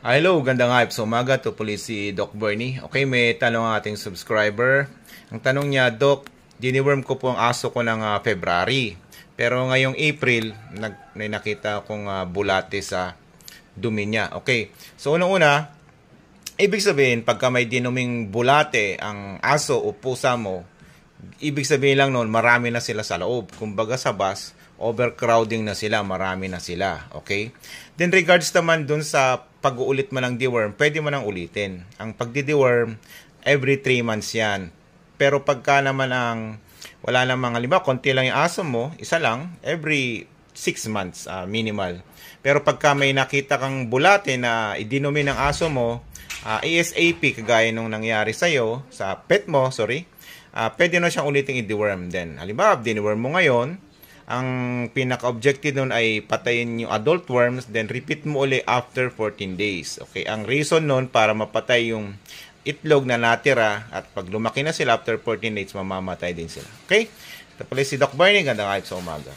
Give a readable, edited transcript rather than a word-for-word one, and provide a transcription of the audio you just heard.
Hello, gandang hype sa umaga. To puli si Doc Bernie. Okay, may tanong ang ating subscriber. Ang tanong niya, Doc, diniworm ko po ang aso ko ng February. Pero ngayong April, may nakita akong bulate sa dumi niya. Okay, so unang-una, ibig sabihin, pagka may dinuming bulate ang aso o pusa mo, ibig sabihin lang noon, marami na sila sa loob. Kumbaga sa bus, overcrowding na sila, marami na sila. Okay? Then regards naman dun sa pag-uulit mo ng deworm, pwede mo nang ulitin. Ang pagdi-deworm, every 3 months yan. Pero pagka naman wala namang halimbawa, konti lang yung aso mo, isa lang, every 6 months minimal. Pero pagka may nakita kang bulate na idinumi ng aso mo, ASAP, kagaya nung nangyari sa'yo, sa pet mo, pwede na siyang uliting i-deworm din. Halimbawa, diniworm mo ngayon, ang pinaka-objective nun ay patayin yung adult worms, then repeat mo uli after 14 days. Okay, ang reason nun para mapatay yung itlog na natira at pag lumaki na sila after 14 days, mamamatay din sila. Okay? Ito pala si Doc Barney, gandang hype sa umaga.